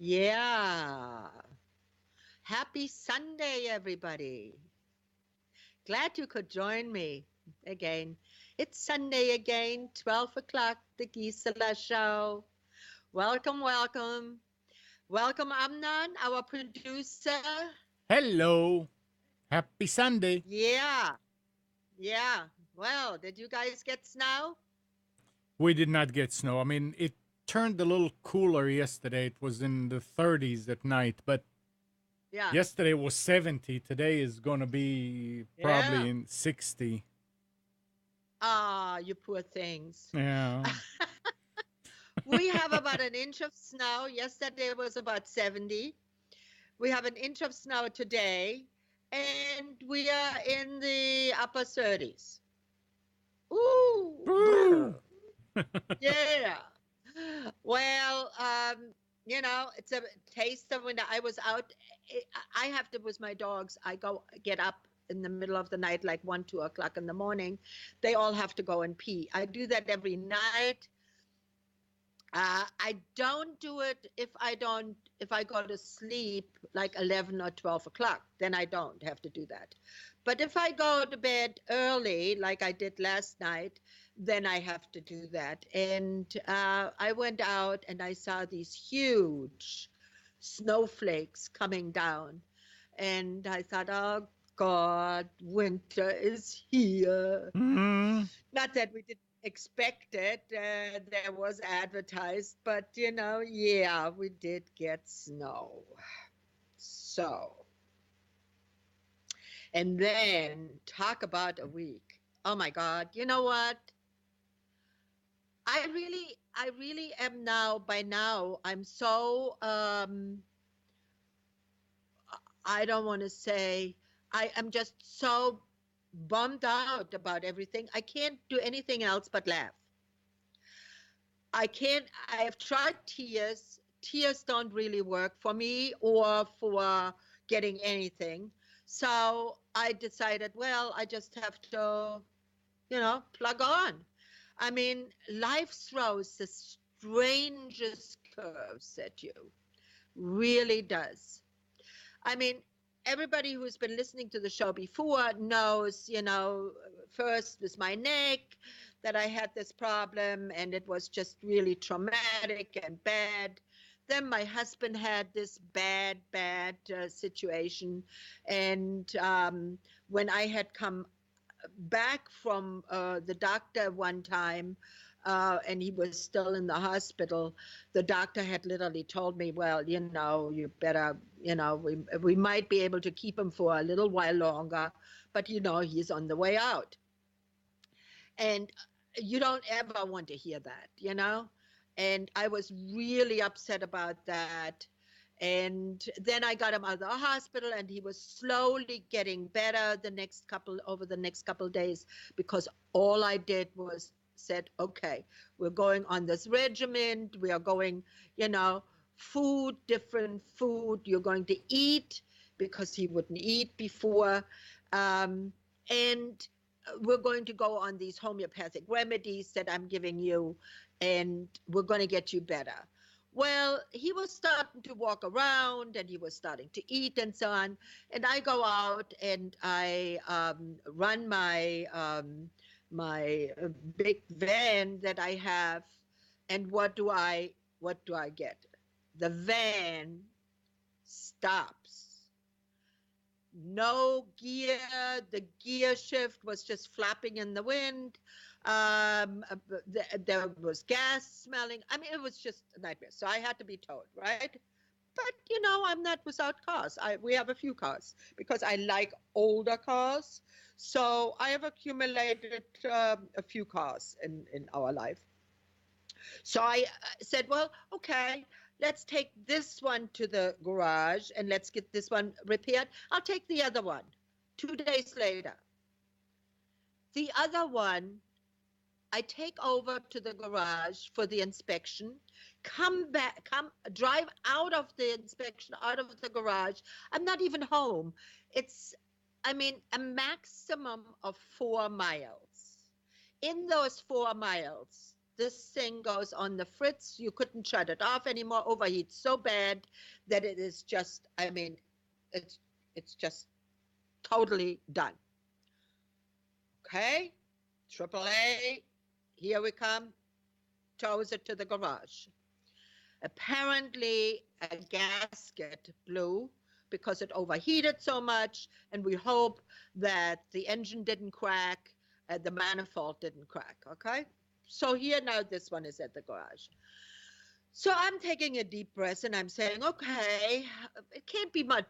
Yeah. Happy Sunday, everybody. Glad you could join me again. It's Sunday again, 12 o'clock, the Gisela Show. Welcome, welcome. Welcome, Amnon, our producer. Hello. Happy Sunday. Yeah, yeah. Well, did you guys get snow? We did not get snow. I mean, it turned a little cooler yesterday. It was in the 30s at night, but Yeah, yesterday was 70. Today is going to be yeah. probably in 60. Ah, you poor things. Yeah. We have about an inch of snow. Yesterday was about 70. We have an inch of snow today, and we are in the upper 30s. Ooh, Woo! brr, yeah. Well, it's a taste of when I was out. I have to with my dogs. I go get up in the middle of the night, like 1, 2 o'clock in the morning. They all have to go and pee. I do that every night. I don't do it if I go to sleep like 11 or 12 o'clock, then I don't have to do that. But if I go to bed early, like I did last night, then I have to do that. And I went out and I saw these huge snowflakes coming down. And I thought, oh God, winter is here. Mm. Not that we didn't expect it. There was advertised, but yeah, we did get snow. So, and then talk about a week. Oh my God. You know what? I really am now, by now, I'm so, I don't want to say, I am just so bummed out about everything. I can't do anything else but laugh. I can't, I have tried tears. Tears don't really work for me or for getting anything. So I decided, well, I just have to, plug on. I mean, life throws the strangest curves at you, really does. I mean, everybody who's been listening to the show before knows, first was my neck, that I had this problem and it was just really traumatic and bad. Then my husband had this bad situation. And when I had come back from the doctor one time, and he was still in the hospital. The doctor had literally told me, "Well, you better, we might be able to keep him for a little while longer, but he's on the way out." And you don't ever want to hear that. And I was really upset about that. And then I got him out of the hospital, and he was slowly getting better over the next couple of days, because all I did was said, okay, we're going on this regimen. We are going, food, different food. You're going to eat, because he wouldn't eat before. And we're going to go on these homeopathic remedies that I'm giving you, and we're going to get you better. Well, he was starting to walk around and he was starting to eat and so on. And I go out and I run my big van that I have. And what do I get? The van stops. No gear. The gear shift was just flapping in the wind. There was gas smelling. I mean, it was just a nightmare. So I had to be towed, right? But I'm not without cars. We have a few cars because I like older cars. So I have accumulated a few cars in our life. So I said, well, okay, let's take this one to the garage and let's get this one repaired. I'll take the other one. 2 days later, the other one, I take over to the garage for the inspection, drive out of the inspection, out of the garage. I'm not even home. It's, I mean, a maximum of 4 miles. In those 4 miles, this thing goes on the fritz. You couldn't shut it off anymore. Overheats so bad that it is just, I mean, it's it's just totally done. Okay, AAA, here we come, tows it to the garage. Apparently, a gasket blew because it overheated so much, and we hope that the engine didn't crack, the manifold didn't crack. Okay, so here now this one is at the garage. So I'm taking a deep breath and I'm saying, okay, it can't be much.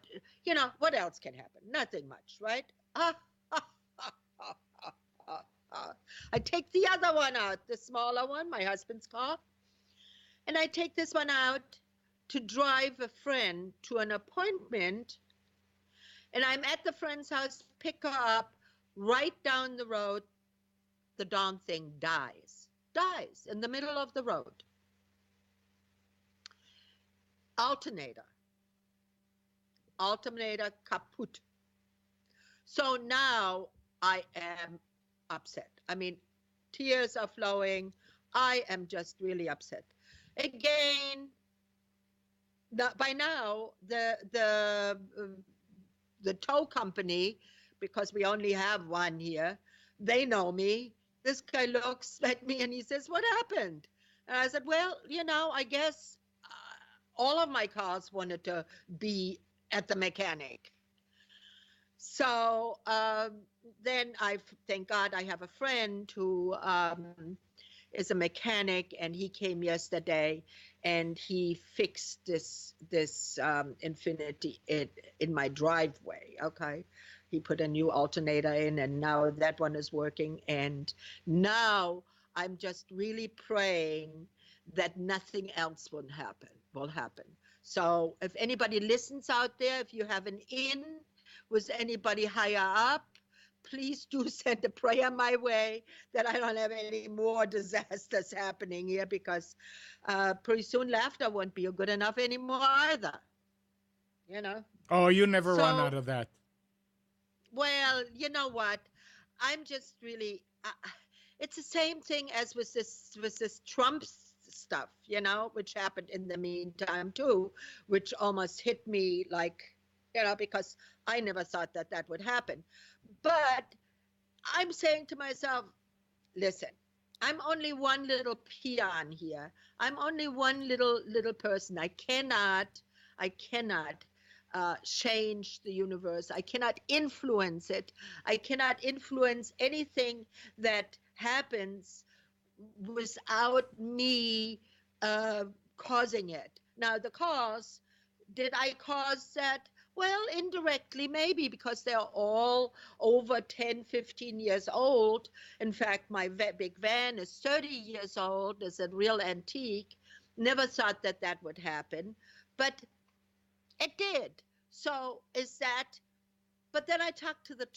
What else can happen? Nothing much, right? Ah, ah, ah, ah, ah, ah, ah. I take the other one out, the smaller one, my husband's car, and I take this one out to drive a friend to an appointment. And I'm at the friend's house, pick her up, right down the road. The darn thing dies in the middle of the road. Alternator kaput. So now I am upset. I mean, tears are flowing. I am just really upset. Again, by now the tow company, because we only have one here, they know me. This guy looks at me and he says, "What happened?" And I said, "Well, I guess all of my cars wanted to be at the mechanic." So then thank God I have a friend who is a mechanic, and he came yesterday and he fixed this Infinity in my driveway. Okay, he put a new alternator in, and now that one is working. And now I'm just really praying that nothing else will happen. So if anybody listens out there, if you have an in with anybody higher up, please do send a prayer my way that I don't have any more disasters happening here, because pretty soon laughter won't be good enough anymore either. You know. Oh, you never run So, out of that. well, you know what? I'm just really. It's the same thing as with this Trump stuff, which happened in the meantime too, which almost hit me like, because I never thought that would happen. But I'm saying to myself, listen, I'm only one little peon here. I'm only one little person. I cannot change the universe. I cannot influence it. I cannot influence anything that happens without me causing it. Now, the cause, did I cause that? Well, indirectly, maybe, because they're all over 10, 15 years old. In fact, my big van is 30 years old. It's a real antique. Never thought that would happen, but it did. So is that? But then I talked to the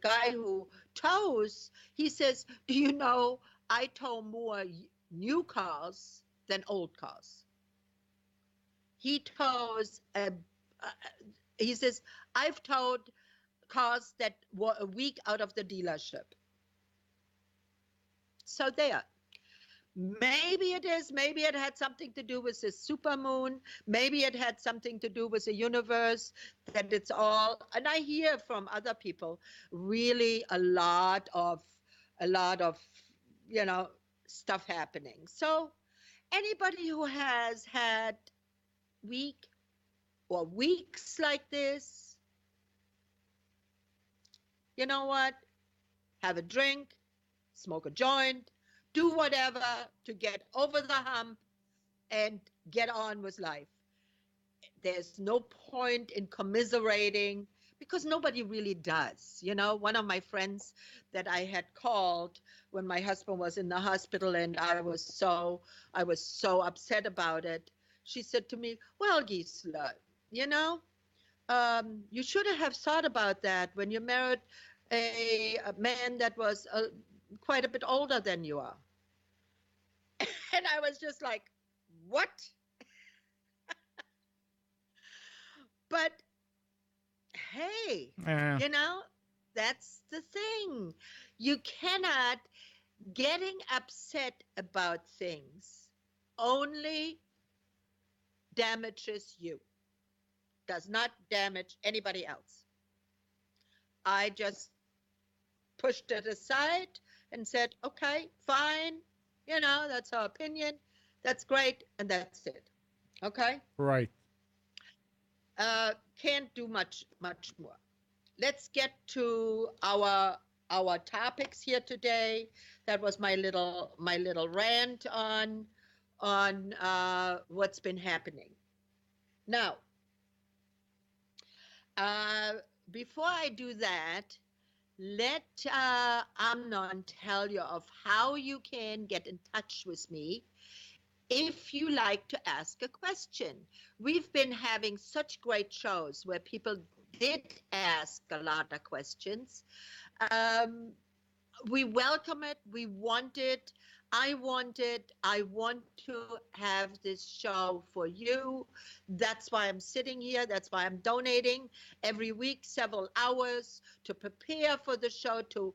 guy who tows. He says, "Do you know I tow more new cars than old cars?" He tows he says, "I've towed cars that were a week out of the dealership." So there. Maybe it had something to do with the supermoon. Maybe it had something to do with the universe, that it's all, and I hear from other people really a lot of, you know, stuff happening. So anybody who has had week or weeks like this, you know what? Have a drink, smoke a joint, do whatever to get over the hump and get on with life. There's no point in commiserating, because nobody really does. One of my friends that I had called when my husband was in the hospital and I was so upset about it. She said to me, "Well, Gisela, you know, you should have thought about that when you married a man that was quite a bit older than you are." And I was just like, "What?" But hey, Yeah. you know, that's the thing. You cannot, Getting upset about things only damages you, does not damage anybody else. I just pushed it aside and said, okay, fine, that's our opinion. That's great. And that's it. Okay. Right. Can't do much more. Let's get to our topics here today. That was my little rant on what's been happening. Now, uh, before I do that, let Amnon tell you of how you can get in touch with me if you like to ask a question. We've been having such great shows where people did ask a lot of questions. Um, we welcome it. We want it. I want it. I want to have this show for you. That's why I'm sitting here. That's why I'm donating every week several hours to prepare for the show, to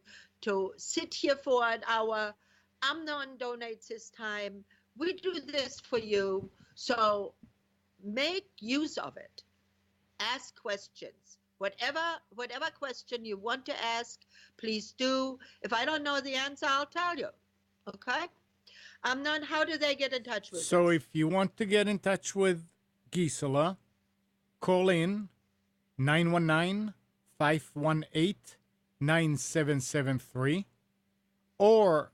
sit here for an hour. Amnon donates his time. We do this for you. So make use of it. Ask questions. Whatever question you want to ask, please do. If I don't know the answer, I'll tell you. Okay? Amnon, how do they get in touch with So us? if you want to get in touch with Gisela, call in 919-518-9773. Or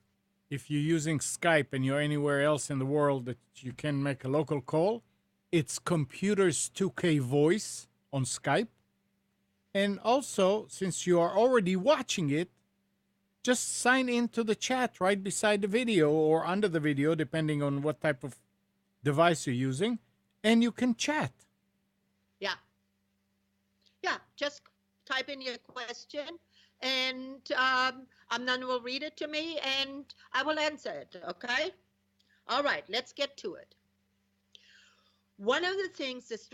if you're using Skype and you're anywhere else in the world that you can make a local call, it's Computers 2K Voice on Skype. And also, since you are already watching it, just sign into the chat right beside the video or under the video, depending on what type of device you're using, and you can chat. Yeah. Yeah, just type in your question, and Amnon will read it to me, and I will answer it, okay? All right, let's get to it. One of the things, this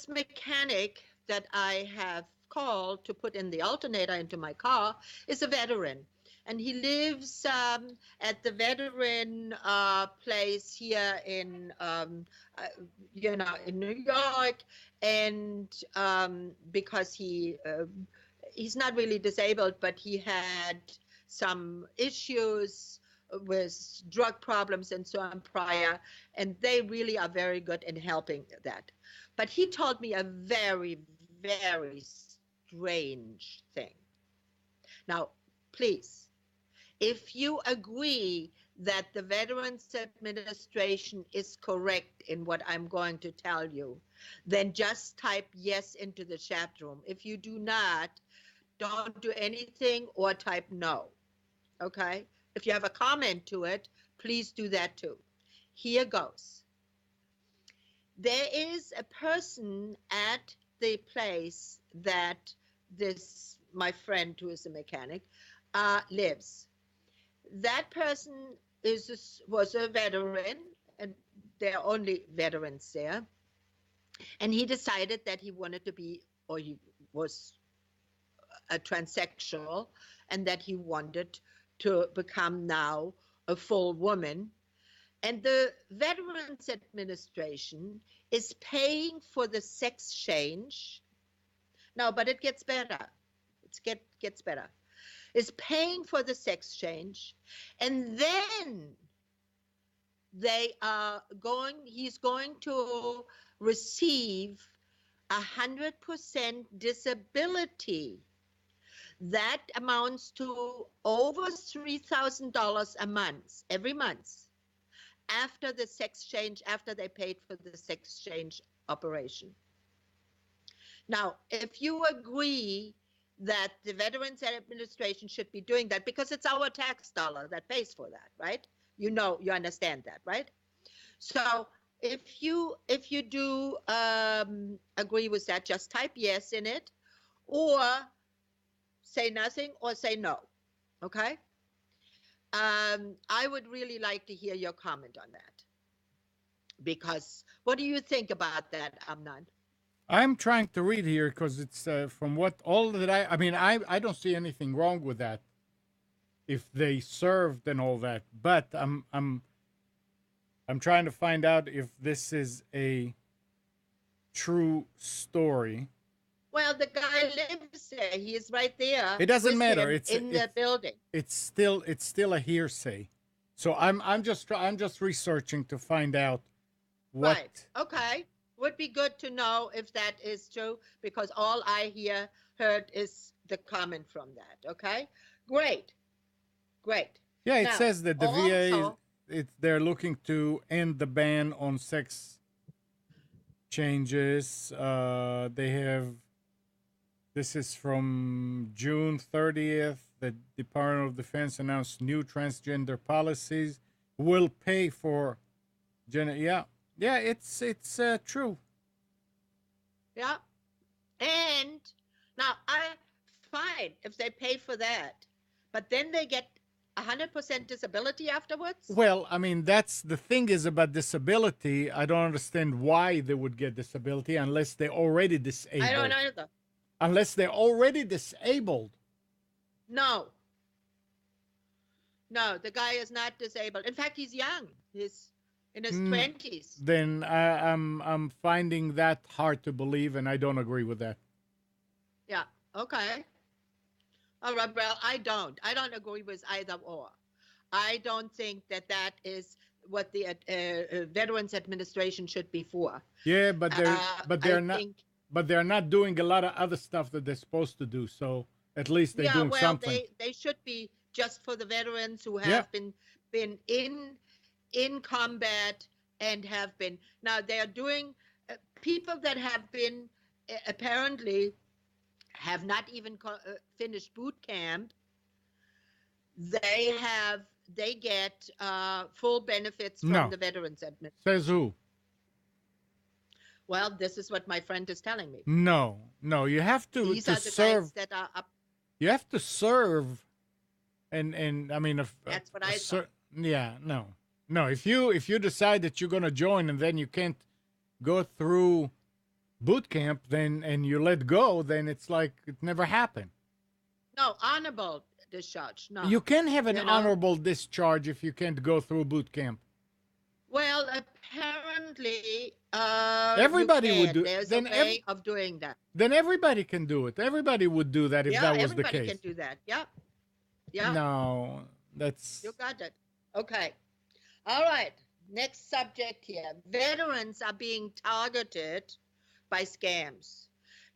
mechanic that I have called to put in the alternator into my car is a veteran. And he lives at the veteran place here uh, in New York. And because he's not really disabled, but he had some issues with drug problems and so on prior, and they really are very good in helping that. But he told me a very, very strange thing. Now, please, if you agree that the Veterans Administration is correct in what I'm going to tell you, then just type yes into the chat room. If you do not, don't do anything or type no. Okay? If you have a comment to it, please do that too. Here goes. There is a person at the place that my friend who is a mechanic, lives. That person was a veteran, and there are only veterans there. And he decided that he wanted to be, or he was a transsexual, and that he wanted to become now a full woman. And the Veterans Administration is paying for the sex change. No, but it gets better. Gets better. Is paying for the sex change, and then he's going to receive 100% disability. That amounts to over $3,000 a month, every month, after the sex change, after they paid for the sex change operation. Now, if you agree that the Veterans Administration should be doing that, because it's our tax dollar that pays for that, right? You understand that, right? So if you do agree with that, just type yes in it, or say nothing, or say no. Okay? I would really like to hear your comment on that. Because what do you think about that, Amnon? I'm trying to read here because it's from what all that I mean, I don't see anything wrong with that. if they served and all that. But I'm trying to find out if this is a true story. Well, the guy lives there. He is right there It doesn't with matter. him in the building. It's still a hearsay. So I'm just researching to find out what. Right. Okay. Would be good to know if that is true, because all I heard is the comment from that. Okay. Great. Great. Yeah, it Now, says that the VA they're looking to end the ban on sex changes. They have. This is from June 30th. The Department of Defense announced new transgender policies will pay for. Yeah, it's true. yeah. And now fine if they pay for that, but then they get 100% disability afterwards. Well, I mean, that's the thing is about disability. I don't understand why they would get disability unless they're already disabled. I don't either. Unless they're already disabled. No. No, the guy is not disabled. In fact, he's young. He's in his 20s. Then I'm finding that hard to believe, and I don't agree with that. Yeah. Okay. All right. Well, I don't agree with either or. I don't think that is what the Veterans Administration should be for. Yeah, but they're not doing a lot of other stuff that they're supposed to do. So at least they're doing something. They should be just for the veterans who have been in combat and have been. Now they are doing people that have been apparently have not even finished boot camp. They get full benefits from the Veterans Administration. Says who? Well, this is what my friend is telling me. No, you have to These are the serve. guys that are up. You have to serve, and I mean, if that's what I thought. Yeah, no. If you decide that you're gonna join and then you can't go through boot camp, and you let go, then it's like it never happened. No, honorable discharge. No, you can have an honorable discharge if you can't go through boot camp. Well, apparently, everybody would do. There's a way of doing that. Then everybody can do it. Everybody would do that if that was the case. Everybody can do that. Yep. Yeah. No, that's. You got it. Okay. All right. Next subject here. Veterans are being targeted by scams.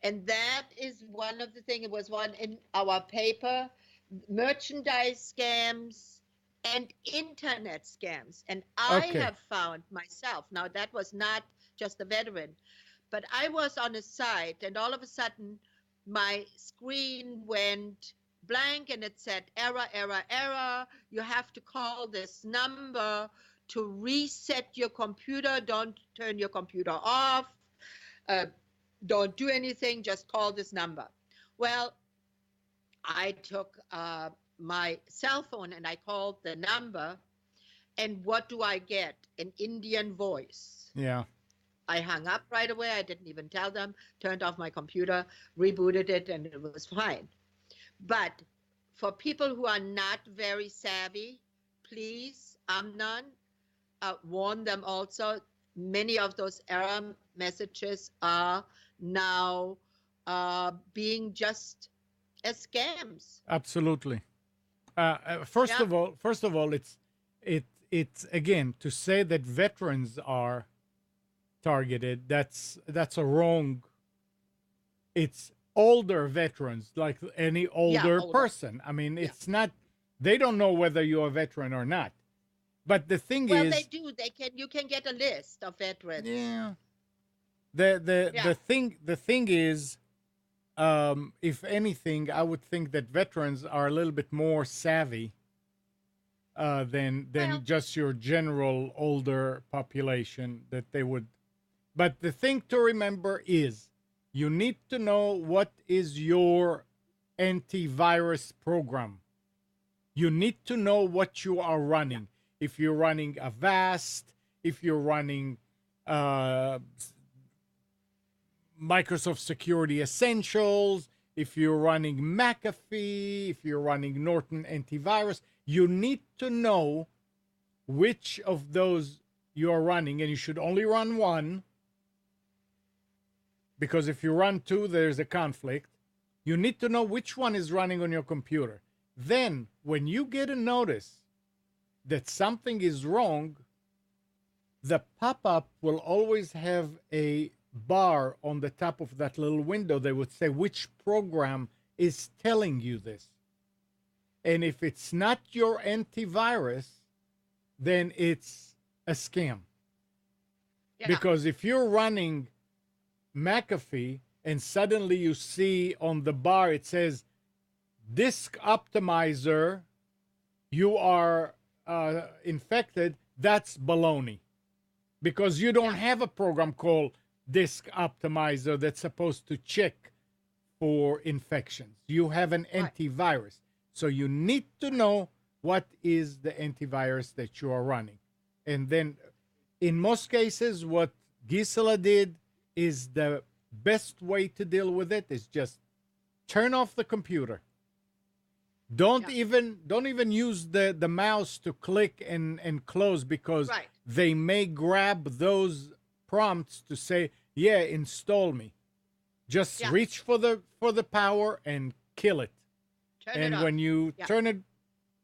And that is one of the things. It was one in our paper. Merchandise scams and internet scams. And I have found myself, now that was not just a veteran, but I was on a site and all of a sudden my screen went blank and it said error, error, error. You have to call this number to reset your computer. Don't turn your computer off. Don't do anything. Just call this number. Well, I took my cell phone and I called the number, and what do I get? An Indian voice. Yeah. I hung up right away. I didn't even tell them, turned off my computer, rebooted it, and it was fine. But for people who are not very savvy, please, Amnon, warn them also. Many of those error messages are now being just as scams. Absolutely. First of all, it's again to say that veterans are targeted. That's a wrong. It's older veterans, like any older person. I mean, it's not. They don't know whether you're a veteran or not. But the thing is, well, they do. You can get a list of veterans. Yeah. The thing is, if anything, I would think that veterans are a little bit more savvy than just your general older population that they would. But the thing to remember is you need to know what is your antivirus program. You need to know what you are running. If you're running Avast, if you're running Microsoft Security Essentials, if you're running McAfee, if you're running Norton antivirus, you need to know which of those you're running, and you should only run one, because if you run two, there's a conflict. You need to know which one is running on your computer. Then, when you get a notice that something is wrong, the pop-up will always have a bar on the top of that little window that would say which program is telling you this. And if it's not your antivirus, then it's a scam. Yeah. Because if you're running McAfee and suddenly you see on the bar it says disk optimizer, you are infected, that's baloney. Because you don't have a program called disk optimizer that's supposed to check for infections. You have an antivirus. So you need to know what is the antivirus that you are running. And then in most cases, what Gisela did is the best way to deal with it is just turn off the computer. Don't even use the mouse to click and close, because they may grab those prompts to say, yeah, install me. Just reach for the power and kill it. And when you turn it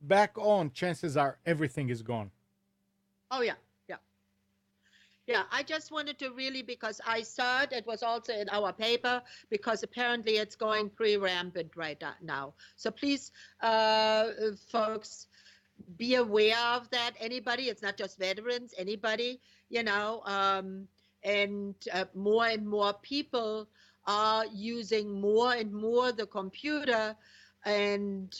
back on, chances are everything is gone. Oh, yeah. Yeah, I just wanted to really, because I saw it was also in our paper, because apparently it's going pretty rampant right now. So please, folks, be aware of that. Anybody, it's not just veterans, anybody, and more people are using more and more the computer, and,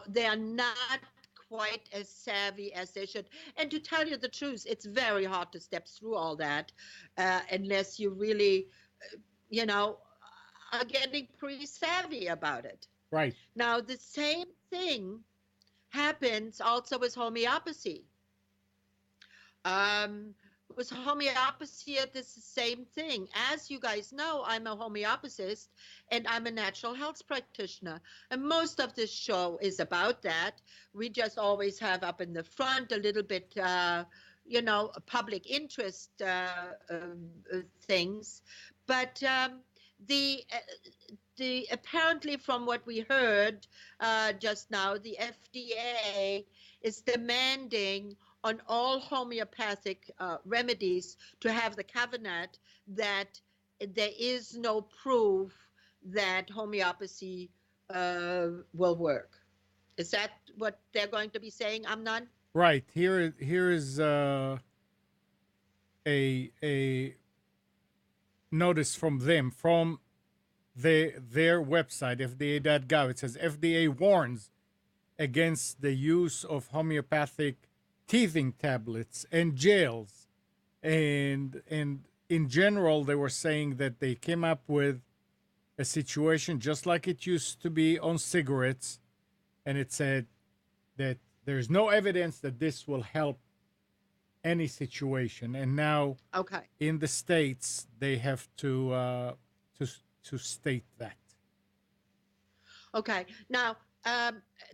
they are not quite as savvy as they should. And to tell you the truth, it's very hard to step through all that unless you really, are getting pretty savvy about it. Right. Now, the same thing happens also with homeopathy. With homeopathy, it is the same thing. As you guys know, I'm a homeopathist and I'm a natural health practitioner. And most of this show is about that. We just always have up in the front a little bit, public interest things. But the apparently, from what we heard just now, the FDA is demanding on all homeopathic remedies to have the caveat that there is no proof that homeopathy will work. Is that what they're going to be saying, Amnon? Right. Here is a notice from them, from their website, fda.gov. It says FDA warns against the use of homeopathic teething tablets and gels, and in general they were saying that they came up with a situation just like it used to be on cigarettes, and it said that there's no evidence that this will help any situation. And now in the States they have to state that. Okay. Now,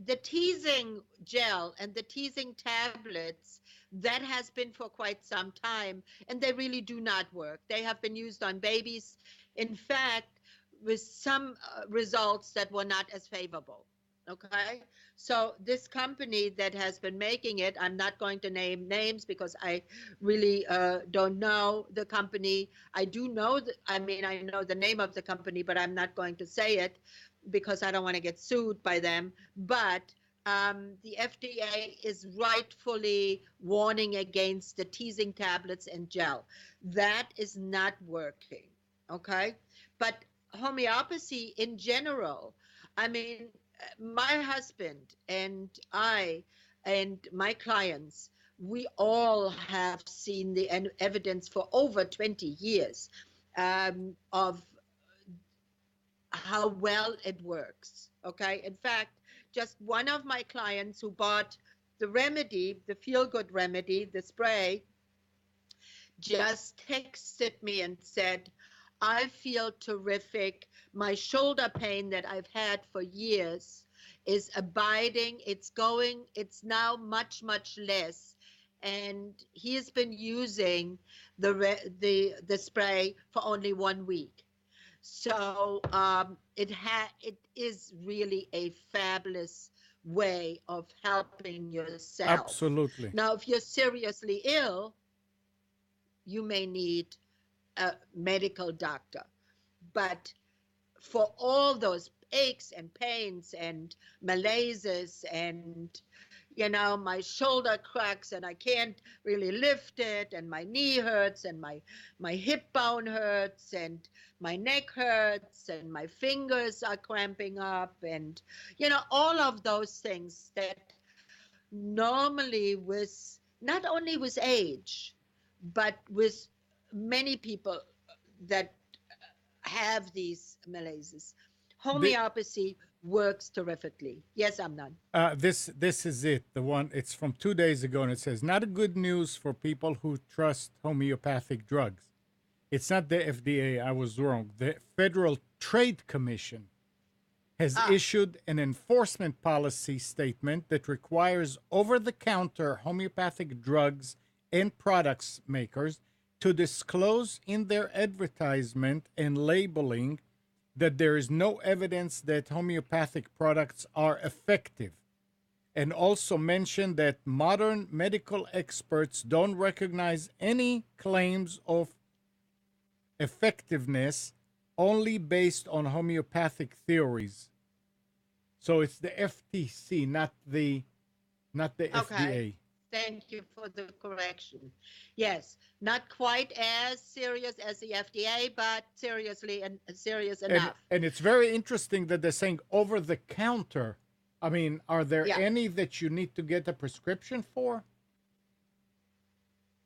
the teasing gel and the teasing tablets, that has been for quite some time, and they really do not work. They have been used on babies, in fact, with some results that were not as favorable. Okay, so this company that has been making it, I'm not going to name names because I really don't know the company. I do know, I know the name of the company, but I'm not going to say it because I don't want to get sued by them. But the FDA is rightfully warning against the teasing tablets and gel. That is not working, okay? But homeopathy in general, my husband and I and my clients, we all have seen the evidence for over 20 years of how well it works, okay? In fact, just one of my clients who bought the remedy, the feel-good remedy, the spray, just texted me and said, I feel terrific. My shoulder pain that I've had for years is abiding. It's now much, much less. And he has been using the spray for only 1 week. So it is really a fabulous way of helping yourself. Absolutely. Now, if you're seriously ill, you may need a medical doctor. But for all those aches and pains and malaises and my shoulder cracks and I can't really lift it and my knee hurts and my hip bone hurts and my neck hurts and my fingers are cramping up and all of those things that normally with not only with age but with many people that have these malaises. The, Homeopathy works terrifically. Yes, Amnon. this is it. The one, it's from 2 days ago, and it says, not a good news for people who trust homeopathic drugs. It's not the FDA. I was wrong. The Federal Trade Commission has issued an enforcement policy statement that requires over-the-counter homeopathic drugs and products makers to disclose in their advertisement and labeling that there is no evidence that homeopathic products are effective, and also mention that modern medical experts don't recognize any claims of effectiveness, only based on homeopathic theories. So it's the FTC, not the FDA. Okay. Thank you for the correction. Yes, not quite as serious as the FDA, but serious enough. And it's very interesting that they're saying over the counter. I mean, are there Yeah. any that you need to get a prescription for?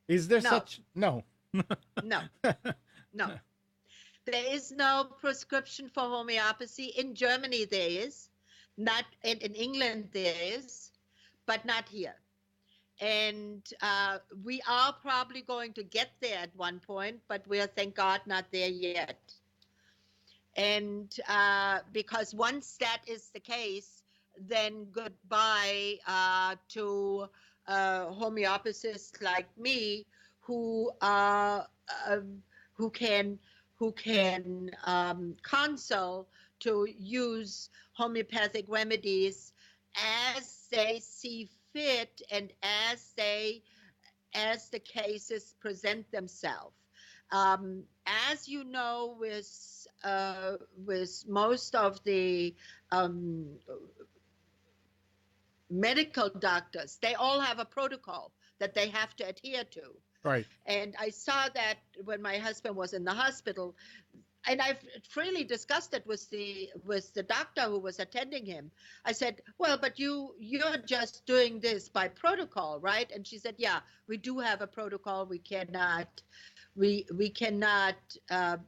Is there No. such? No. No, no. There is no prescription for homeopathy. In Germany, there is. Not in England, there is, but not here. And we are probably going to get there at one point, but we are, thank God, not there yet. And because once that is the case, then goodbye to homeopathists like me who can counsel to use homeopathic remedies as they see fit and as the cases present themselves. As you know, with most of the medical doctors, they all have a protocol that they have to adhere to. Right. And I saw that when my husband was in the hospital, and I've freely discussed it with the doctor who was attending him. I said, well, but you're just doing this by protocol, right? And she said, yeah, we do have a protocol. We cannot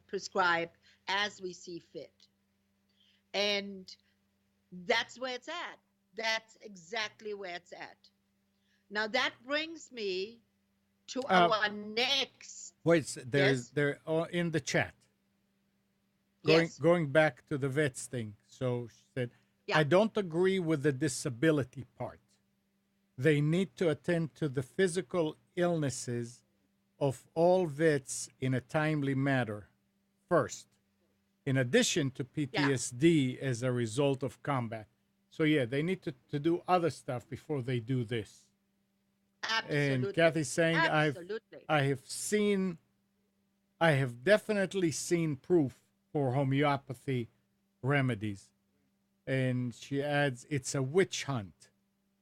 prescribe as we see fit. And that's where it's at. That's exactly where it's at. Now that brings me to our next. Wait, Yes? they're in the chat. Yes. Going back to the vets thing. So she said, Yeah. I don't agree with the disability part. They need to attend to the physical illnesses of all vets in a timely manner first, in addition to PTSD as a result of combat. So yeah, they need to do other stuff before they do this. Absolutely. And Kathy's saying, Absolutely. I have definitely seen proof for homeopathy remedies. And she adds, it's a witch hunt.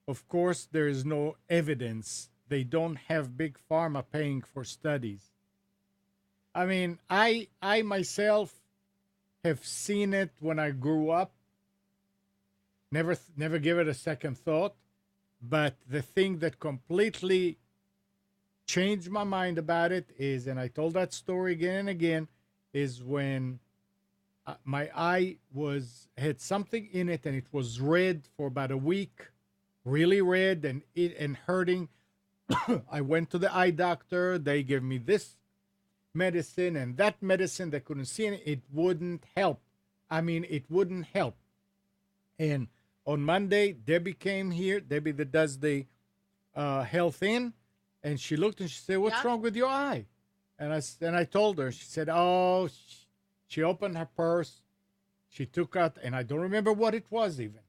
Of course, there is no evidence. They don't have big pharma paying for studies. I mean, I myself have seen it when I grew up. Never give it a second thought. But the thing that completely changed my mind about it is, and I told that story again and again, is when my eye had something in it and it was red for about a week, really red and hurting. I went to the eye doctor. They gave me this medicine and that medicine. They couldn't see it. It wouldn't help. I mean, it wouldn't help. And on Monday, Debbie came here. Debbie that does the health in, and she looked and she said, "What's Yeah. wrong with your eye?" And I told her. She said, "Oh," she opened her purse. She took out, and I don't remember what it was even.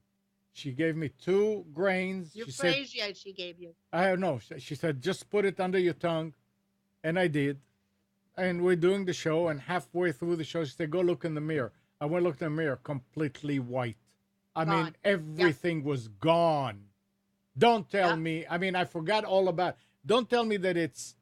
She gave me 2 grains. She said, Euphrasia she gave you. "I don't know." She said, "Just put it under your tongue," and I did. And we're doing the show, and halfway through the show, she said, "Go look in the mirror." I went looked in the mirror, completely white. I mean, Gone. Yep. everything was gone. Don't tell Yep. me. I mean, I forgot all about. Don't tell me that it's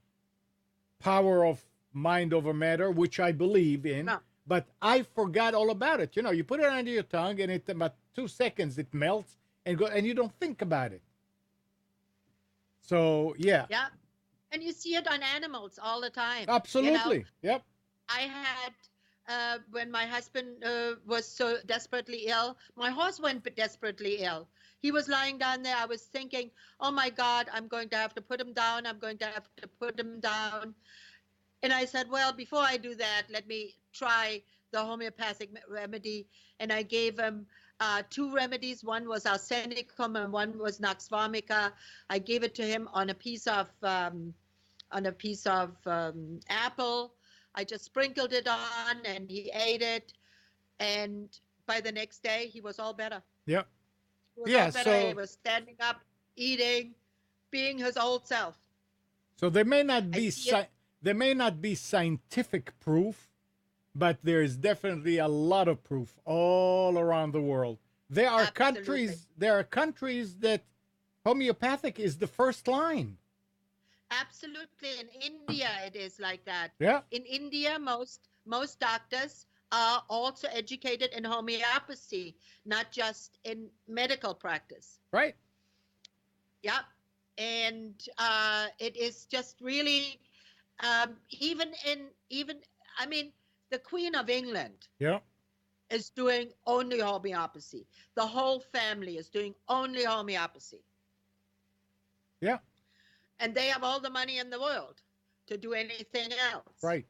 power of mind over matter, which I believe in. No. But I forgot all about it. You know, you put it under your tongue, and it about 2 seconds it melts and go, and you don't think about it. So yeah, Yeah. And you see it on animals all the time. absolutely. Yep. I had when my husband was so desperately ill, my horse went desperately ill. He was lying down there. I was thinking, oh my God, I'm going to have to put him down. I'm going to have to put him down. And I said, well, before I do that, let me try the homeopathic remedy. And I gave him 2 remedies. One was arsenicum and one was nux vomica. I gave it to him on a piece of apple. I just sprinkled it on and he ate it. And by the next day, he was all better. Yep. He was Yeah. all better. He So was standing up, eating, being his old self. there may not I be see it. there may not be scientific proof, but there is definitely a lot of proof all around the world. Absolutely. There are countries that homeopathic is the first line. Absolutely. In India, it is like that. Yeah. In India, most doctors are also educated in homeopathy, not just in medical practice. Right. Yeah. And it is just really even I mean, the Queen of England Yeah. is doing only homeopathy. The whole family is doing only homeopathy. Yeah. And they have all the money in the world to do anything else. Right.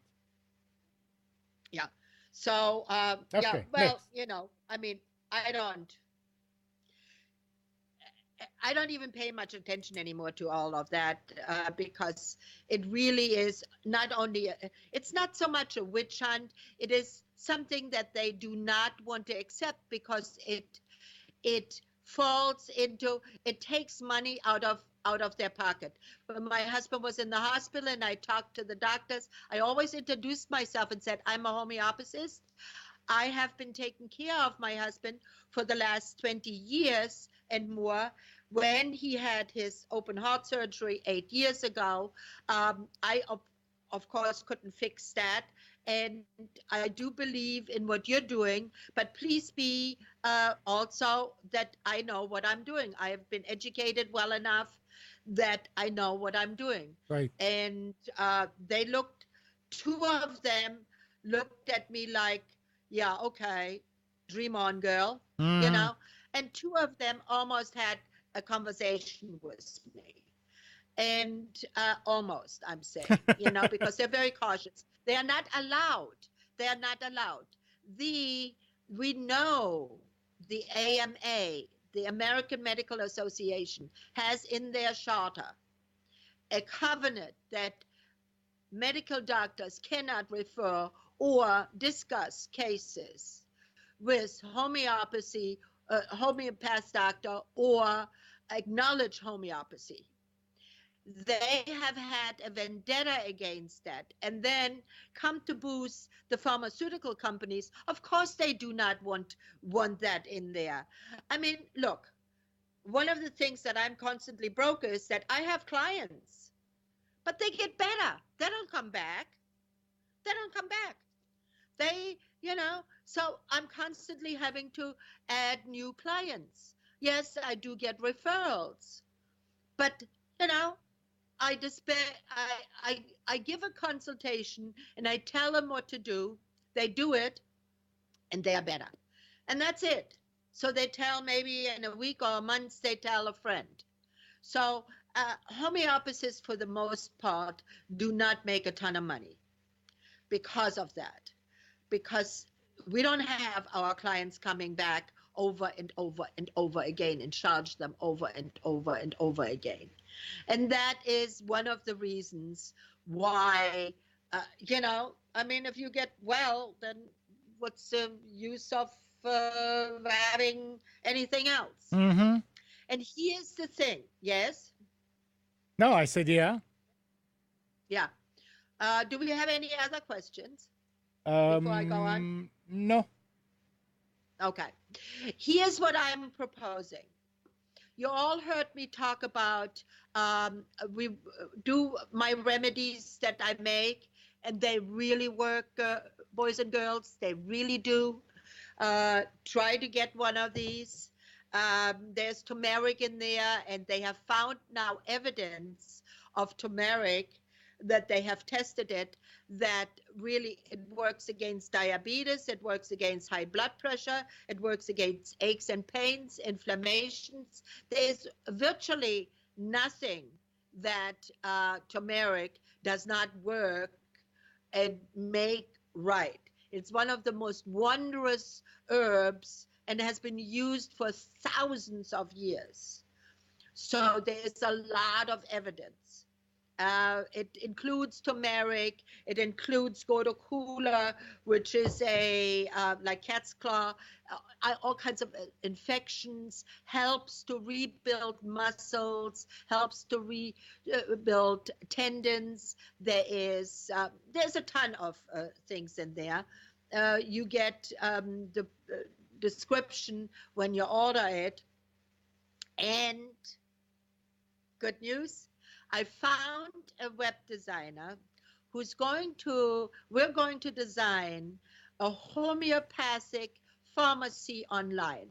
Yeah. So, yeah, Okay. well, Next. I mean, I don't even pay much attention anymore to all of that because it really is not only, it's not so much a witch hunt, it is something that they do not want to accept because it falls into, it takes money out of their pocket. When my husband was in the hospital and I talked to the doctors, I always introduced myself and said, I'm a homeopathist. I have been taking care of my husband for the last 20 years and more. When he had his open heart surgery 8 years ago, I, of course, couldn't fix that. And I do believe in what you're doing, but please be also that I know what I'm doing. I have been educated well enough that I know what I'm doing. Right. And two of them looked at me like, yeah, okay, dream on, girl, you Mm. know. And 2 of them almost had a conversation with me. And almost, I'm saying, because they're very cautious. They are not allowed. They are not allowed. We know the AMA, the American Medical Association, has in their charter a covenant that medical doctors cannot refer or discuss cases with homeopath doctor or acknowledge homeopathy. They have had a vendetta against that and then come to boost the pharmaceutical companies. Of course, they do not want that in there. I mean, look, one of the things that I'm constantly broke is that I have clients, but they get better. They don't come back. They don't come back. So I'm constantly having to add new clients. Yes, I do get referrals, but you know, I despair. I give a consultation and I tell them what to do. They do it, and they are better, and that's it. So they tell maybe in a week or a month they tell a friend. So homeopathists, for the most part, do not make a ton of money. because of that, because we don't have our clients coming back over and over and over again and charge them over and over and over again. And that is one of the reasons why, I mean, if you get well, then what's the use of having anything else? Mm-hmm. And here's the thing. Yes? No, I said yeah. Yeah. Do we have any other questions before I go on? No. Okay. Here's what I'm proposing. You all heard me talk about we do my remedies that I make, and they really work, boys and girls. They really do. Try to get one of these. There's turmeric in there, and they have found now evidence of turmeric that they have tested it, that really it works against diabetes, it works against high blood pressure, it works against aches and pains, inflammations. There's virtually nothing that turmeric does not work and make right. It's one of the most wondrous herbs and has been used for thousands of years. So there's a lot of evidence. It includes turmeric. It includes gordokula, which is a like cat's claw, all kinds of infections. Helps to rebuild muscles. Helps to rebuild tendons. There's a ton of things in there. You get the description when you order it, and good news, I found a web designer we're going to design a homeopathic pharmacy online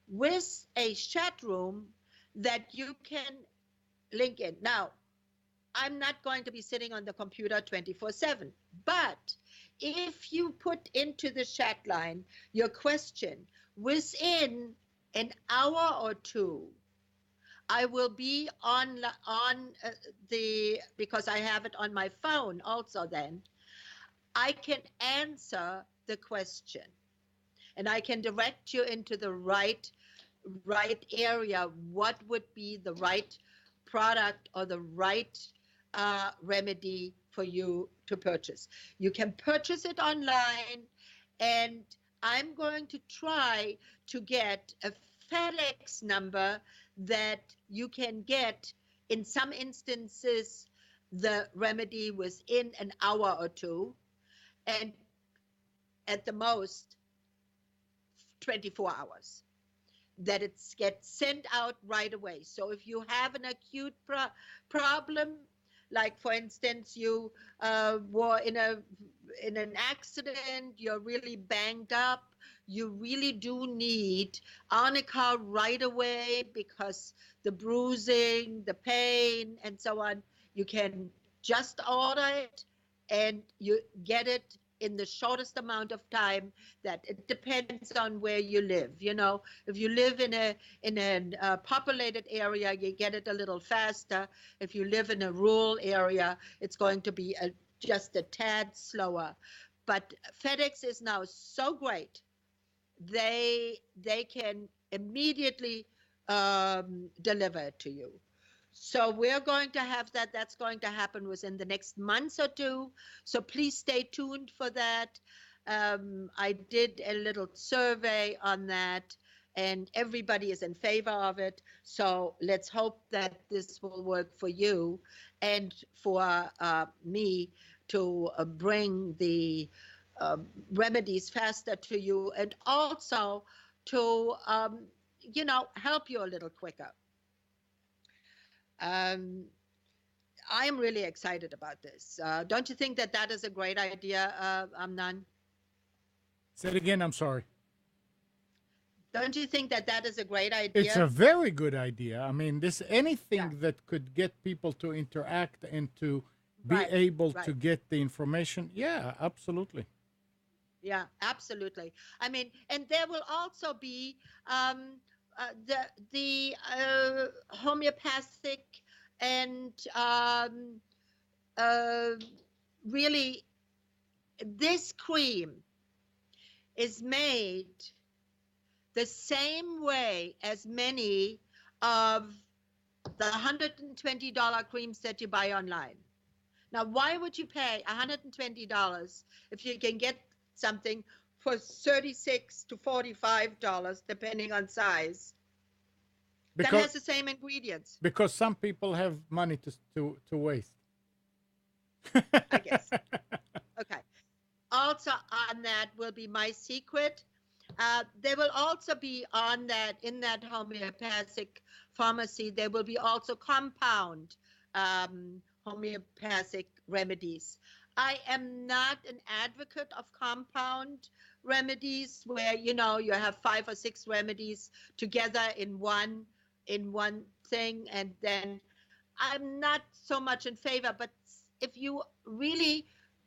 with a chat room that you can link in. Now, I'm not going to be sitting on the computer 24/7, but if you put into the chat line your question within an hour or two, I will be on because I have it on my phone also. Then I can answer the question, and I can direct you into the right area. What would be the right product or the right remedy for you to purchase? You can purchase it online, and I'm going to try to get a FedEx number that you can get, in some instances, the remedy within an hour or two, and at the most 24 hours, that it gets sent out right away. So if you have an acute problem, like for instance you were in an accident, you're really banged up, you really do need arnica right away because the bruising, the pain, and so on, you can just order it and you get it in the shortest amount of time. That it depends on where you live. If you live in a populated area, you get it a little faster. If you live in a rural area, it's going to be just a tad slower. But FedEx is now so great. They can immediately deliver it to you. So we're going to have that. That's going to happen within the next month or two. So please stay tuned for that. I did a little survey on that, and everybody is in favor of it. So let's hope that this will work for you and for me to bring the remedies faster to you, and also to help you a little quicker. I'm really excited about this. Don't you think that that is a great idea, Amnan? Say it again. I'm sorry. Don't you think that that is a great It's a idea? very good idea. I mean, anything Yeah, that could get people to interact and to be right, able to right. get the information. Yeah, absolutely. Yeah, absolutely. I mean, and there will also be the homeopathic and uh, really This cream is made the same way as many of the $120 creams that you buy online. Now, why would you pay $120 if you can get something for $36 to $45, depending on size, that because has the same ingredients? because some people have money to waste. I guess. Okay. Also on that will be my secret. There will also be on that, in that homeopathic pharmacy, there will be also compound homeopathic remedies. I am not an advocate of compound remedies where, you have 5 or 6 remedies together in one thing, and then I'm not so much in favor. But if you really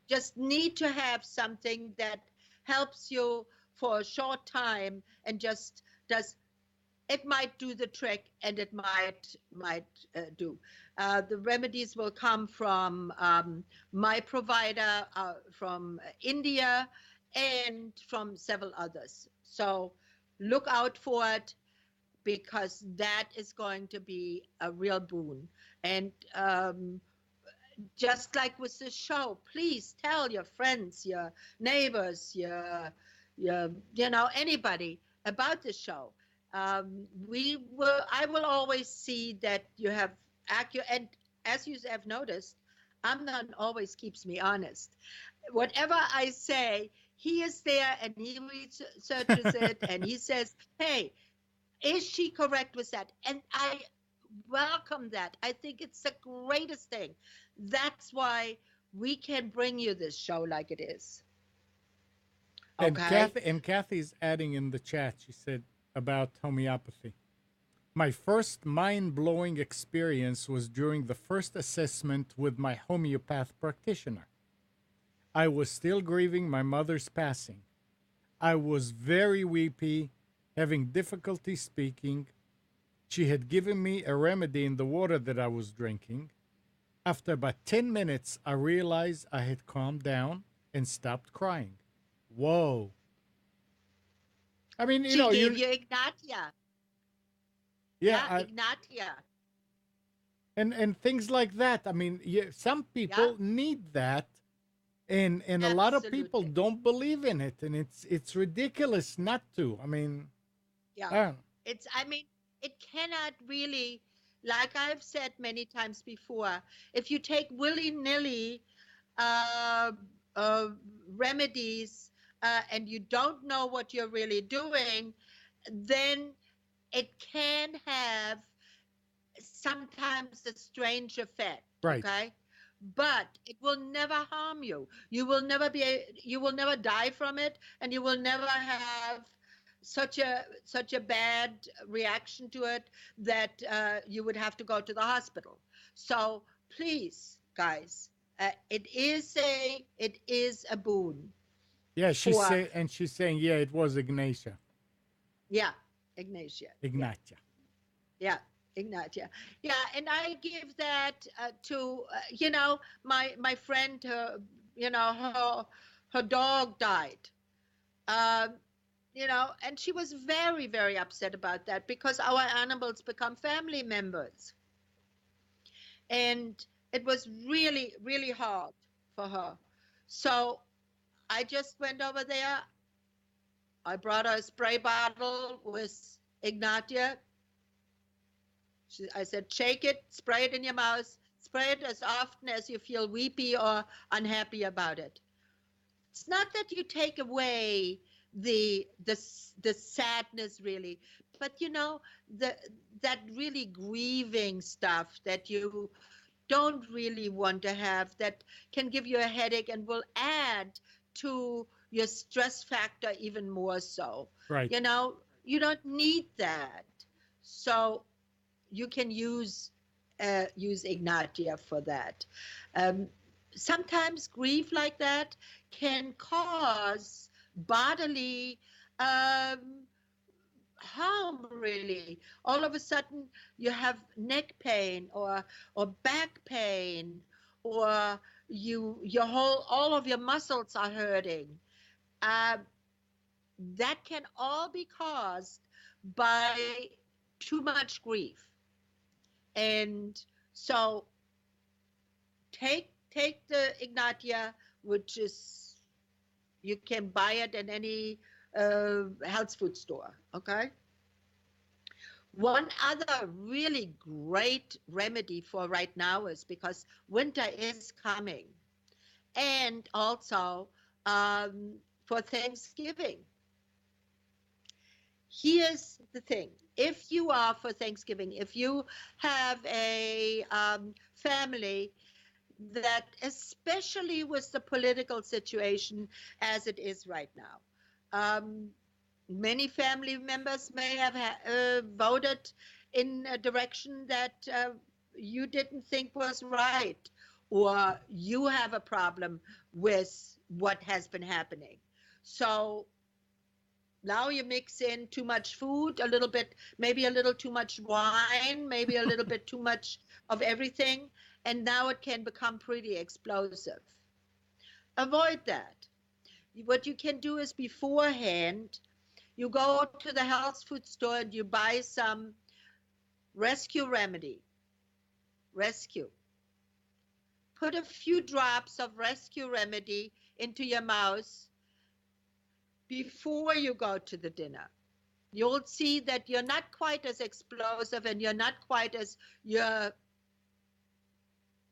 just need to have something that helps you for a short time and just does, it might do the trick, and it might do. The remedies will come from my provider from India and from several others. So look out for it, because that is going to be a real boon. And just like with the show, please tell your friends, your neighbors, anybody about the show. I will always see that you have accurate, and as you have noticed, Amnon always keeps me honest. Whatever I say, he is there and he researches it and he says, hey, is she correct with that? And I welcome that. I think it's the greatest thing. That's why we can bring you this show like it is. And Okay? Kathy's adding in the chat. She said about homeopathy. My first mind-blowing experience was during the first assessment with my homeopath practitioner. I was still grieving my mother's passing. I was very weepy, having difficulty speaking. She had given me a remedy in the water that I was drinking. After about 10 minutes, I realized I had calmed down and stopped crying. Whoa. I mean, She gave you Ignatia. yeah, Yeah, Ignatia. and things like that. I mean, some Yeah, people need that, and a lot of people absolutely. don't believe in it, and it's ridiculous not to. I mean, Yeah. I don't know. I mean, it cannot really, like I've said many times before, if you take willy-nilly uh, uh, remedies and you don't know what you're really doing, then it can have sometimes a strange effect, Right. okay? But it will never harm you. You will never die from it, and you will never have such a bad reaction to it that you would have to go to the hospital. So please, guys, it is a boon Yeah, for, she's saying, yeah, it was yeah, Ignatia. Yeah. Ignatia. Yeah, Ignatia. Yeah, and I give that to my friend. Her dog died. Um, and she was very, very upset about that, because our animals become family members, and it was really, really hard for her. So I just went over there. I brought her a spray bottle with Ignatia. I said, shake it, spray it in your mouth, spray it as often as you feel weepy or unhappy about it. It's not that you take away the sadness, really, but the that really grieving stuff that you don't really want to have, that can give you a headache and will add to your stress factor even more so. Right. You don't need that. So you can use Ignatia for that. Um, Sometimes grief like that can cause bodily um, harm. Really, all of a sudden you have neck pain or back pain, or all of your muscles are hurting. Uh, that can all be caused by too much grief. And so take the Ignatia, which is, you can buy it in any health food store. Okay. One other really great remedy for right now is because winter is coming, and also for Thanksgiving. Here's the thing. If you are for Thanksgiving, if you have a family that, especially with the political situation as it is right now, many family members may have voted in a direction that you didn't think was right, or you have a problem with what has been happening. So now you mix in too much food, a little bit, maybe a little too much wine, maybe a little bit too much of everything, and now it can become pretty explosive. Avoid that. What you can do is beforehand, you go to the health food store and you buy some rescue remedy. Rescue. Put a few drops of rescue remedy into your mouth before you go to the dinner. You'll see that you're not quite as explosive and you're not quite as you're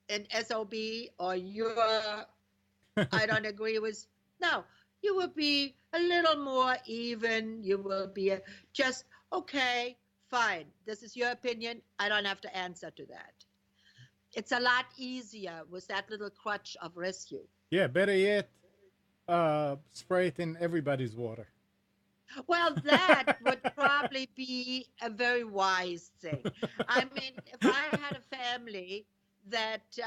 an SOB, or you're, I don't agree with. No, you will be a little more even. You will be just, okay, fine. This is your opinion. I don't have to answer to that. It's a lot easier with that little crutch of rescue. Yeah, better yet, spray it in everybody's water. Well, that would probably be a very wise thing. I mean, if I had a family that,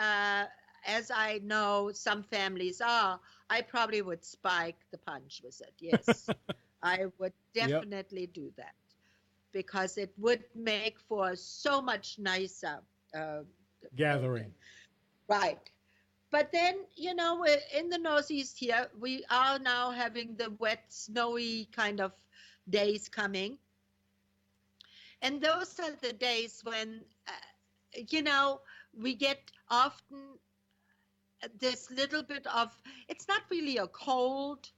as I know some families are, I probably would spike the punch with it. Yes, I would Yep. definitely do that, because it would make for so much nicer uh, Gathering. right. But then, we're in the Northeast here. We are now having the wet, snowy kind of days coming. And those are the days when, you know, we get often this little bit of, it's not really a cold,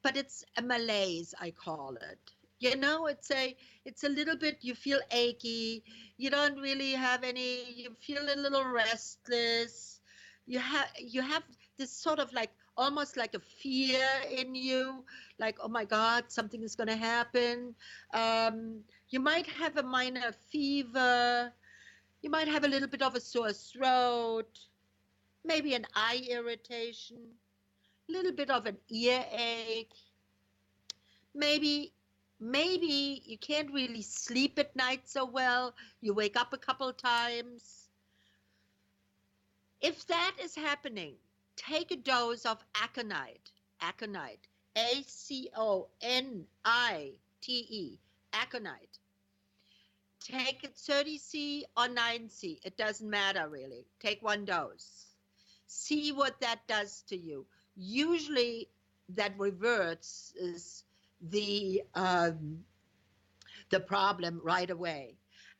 but it's a malaise, I call it. It's a little bit, you feel achy, you don't really have any, you feel a little restless. You have this sort of like, almost like a fear in you, like, oh my God, something is going to happen. You might have a minor fever, you might have a little bit of a sore throat, maybe an eye irritation, a little bit of an earache. Maybe maybe you can't really sleep at night so well, you wake up a couple times. If that is happening, take a dose of aconite. Aconite, Aconite, aconite. Take it 30C or 9C, it doesn't matter really. Take one dose, see what that does to you. Usually that reverts is the problem right away.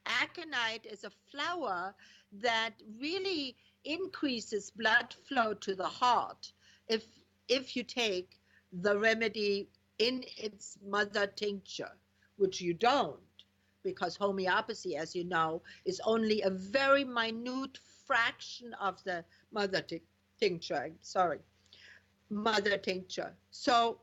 Aconite is a flower that really increases blood flow to the heart if if you take the remedy in its mother tincture, which you don't, because homeopathy, as you know, is only a very minute fraction of the mother tincture. Sorry, mother tincture. So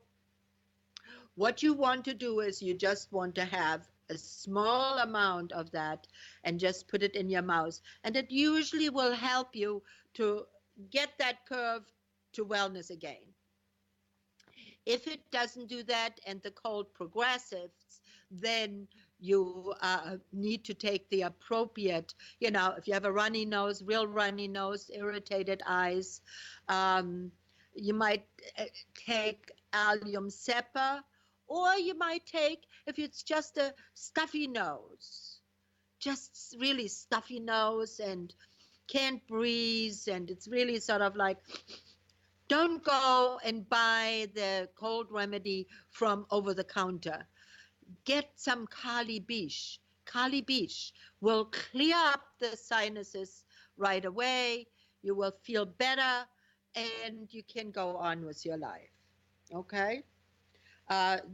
what you want to do is you just want to have a small amount of that and just put it in your mouth. And it usually will help you to get that curve to wellness again. If it doesn't do that and the cold progresses, then you need to take the appropriate, if you have a runny nose, real runny nose, irritated eyes, um, you might take allium cepa, or you might take, if it's just a stuffy nose, just really stuffy nose, and can't breathe, and it's really sort of like, don't go and buy the cold remedy from over the counter. Get some Kali Bish. Kali Bish will clear up the sinuses right away. You will feel better, and you can go on with your life. Okay?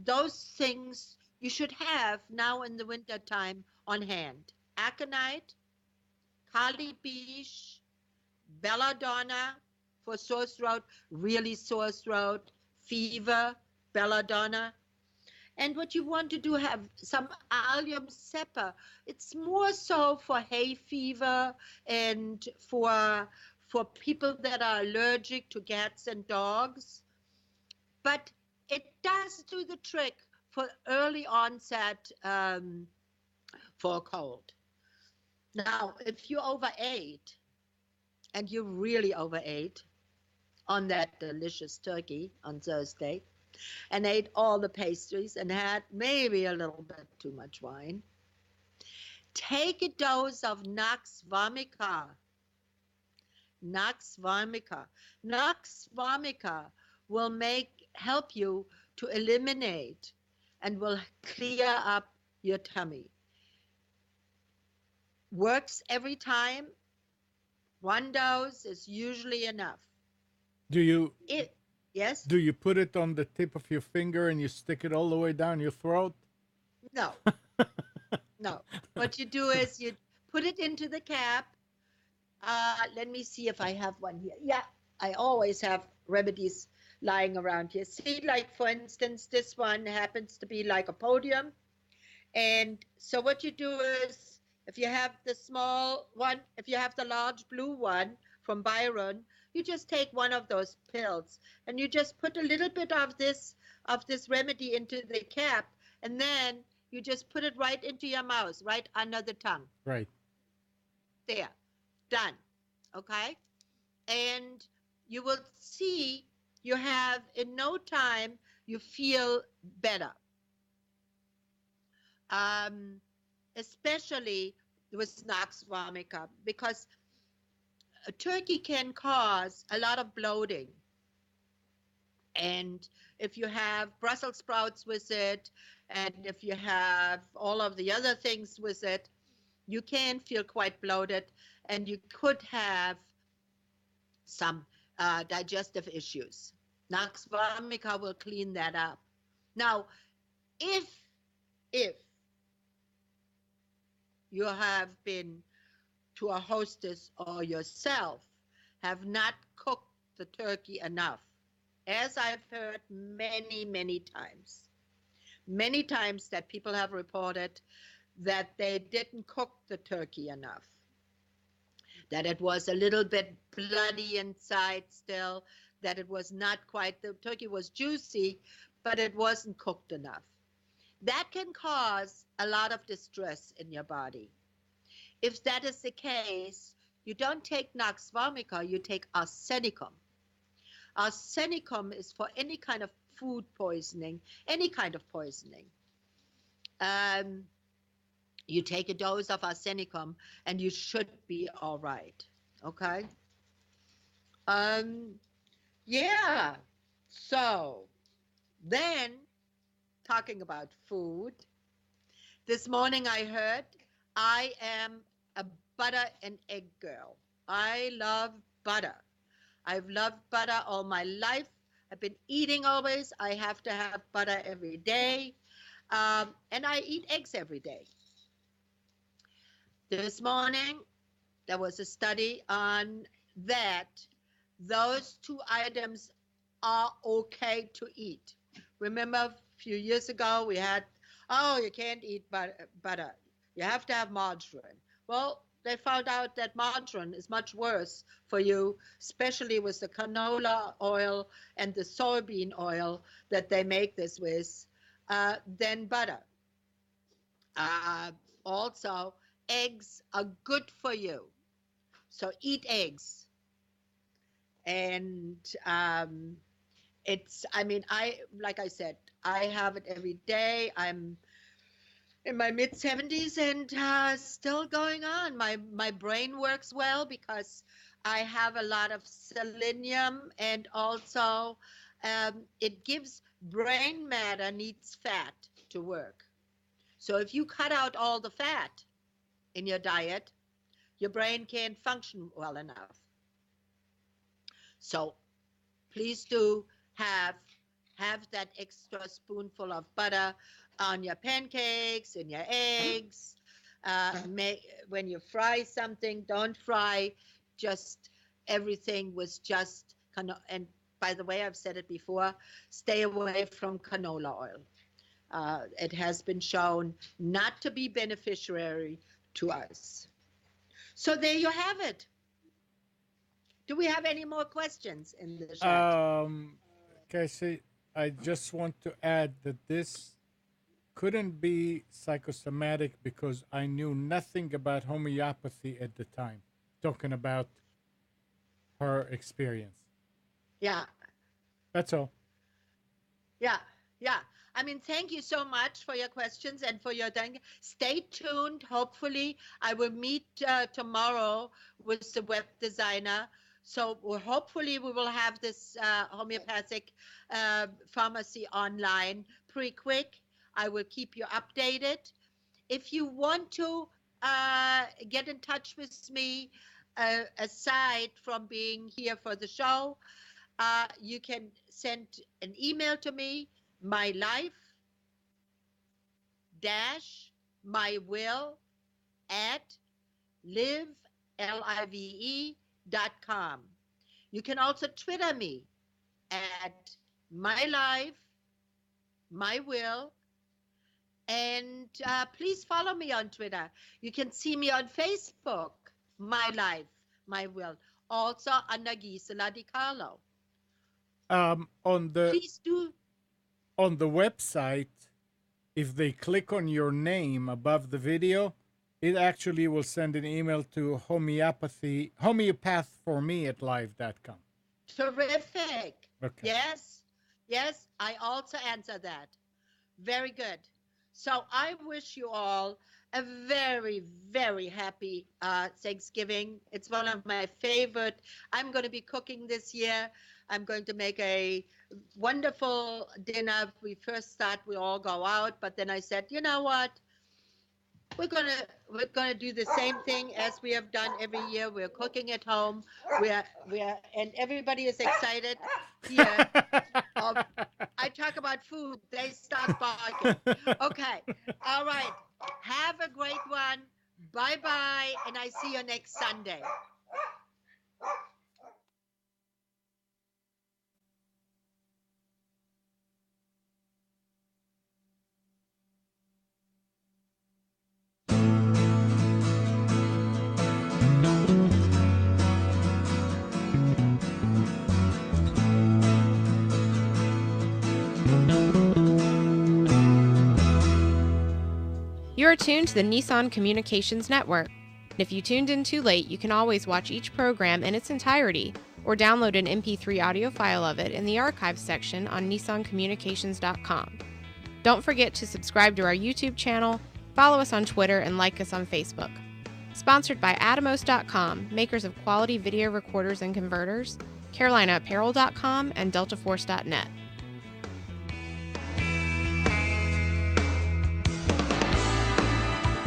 Those things you should have now in the winter time on hand. Aconite, Kali Bish, belladonna for sore throat, really sore throat, fever, belladonna. And what you want to do, have some allium cepa. It's more so for hay fever and for people that are allergic to cats and dogs. But it does do the trick for early onset for a cold. Now, if you overate, and you really overate on that delicious turkey on Thursday, and ate all the pastries and had maybe a little bit too much wine, take a dose of Nux vomica. Nux vomica. Nux vomica will help you to eliminate and will clear up your tummy. Works every time. One dose is usually enough. Do you It, yes? do you put it on the tip of your finger and you stick it all the way down your throat? No, no. What you do is you put it into the cap. Let me see if I have one here. Yeah, I always have remedies lying around here. See, like for instance, this one happens to be like a podium. And so what you do is, if you have the small one, if you have the large blue one from Byron, you just take one of those pills and you just put a little bit of this remedy into the cap, and then you just put it right into your mouth, right under the tongue. Right. There, done. Okay? And you will see you have, in no time, you feel better. Especially with Nux vomica, because a turkey can cause a lot of bloating. And if you have Brussels sprouts with it, and if you have all of the other things with it, you can feel quite bloated, and you could have some digestive issues. Nux vomica will clean that up. Now, if you have been to a hostess or yourself have not cooked the turkey enough, as I've heard many times that people have reported that they didn't cook the turkey enough, that it was a little bit bloody inside still, that it was not quite, the turkey was juicy, but it wasn't cooked enough. That can cause a lot of distress in your body. If that is the case, you don't take Nux vomica, you take arsenicum. Arsenicum is for any kind of food poisoning, any kind of poisoning. You take a dose of arsenicum and you should be all right. Okay? Yeah. So then, talking about food, this morning I heard I am a butter and egg girl. I love butter. I've loved butter all my life. I've been eating always. I have to have butter every day. And I eat eggs every day. This morning, there was a study on that. Those two items are okay to eat. Remember a few years ago we had, oh, you can't eat butter. You have to have margarine. Well, they found out that margarine is much worse for you, especially with the canola oil and the soybean oil that they make this with, than butter. Also, eggs are good for you. So eat eggs. And I mean, like I said, I have it every day. in my mid 70s and still going on. My brain works well because I have a lot of selenium, and also it gives brain matter needs fat to work. So if you cut out all the fat in your diet, your brain can't function well enough. So please do have have that extra spoonful of butter on your pancakes and your eggs. When you fry something, don't fry just everything was just and by the way, I've said it before, stay away from canola oil. It has been shown not to be beneficiary to us. So there you have it. Do we have any more questions in the chat? Casey, I just want to add that this couldn't be psychosomatic because I knew nothing about homeopathy at the time, talking about her experience. Yeah. That's all. Yeah. Yeah. I mean, thank you so much for your questions and for your thank. Stay tuned. Hopefully, I will meet tomorrow with the web designer. So hopefully we will have this homeopathic pharmacy online pretty quick. I will keep you updated. If you want to get in touch with me, aside from being here for the show, you can send an email to me, my life dash my will at live.com. You can also Twitter me at my life, my will, and please follow me on Twitter. You can see me on Facebook, my life, my will, also under Gisela Di Carlo. Please do. On the website, if they click on your name above the video, it actually will send an email to homeopath4me@live.com. Terrific. Okay. Yes. Yes, I also answer that. Very good. So I wish you all a very, very happy Thanksgiving. It's one of my favorite. I'm going to be cooking this year. I'm going to make a wonderful dinner. We all go out, but then I said, you know what? We're gonna do the same thing as we have done every year. We're cooking at home. And everybody is excited here. I talk about food, they start barking. Okay, all right. Have a great one. Bye bye, and I see you next Sunday. You're tuned to the Nissan Communications Network. If you tuned in too late, you can always watch each program in its entirety or download an MP3 audio file of it in the archives section on nissancommunications.com. Don't forget to subscribe to our YouTube channel, follow us on Twitter, and like us on Facebook. Sponsored by Atomos.com, makers of quality video recorders and converters, CarolinaApparel.com, and DeltaForce.net.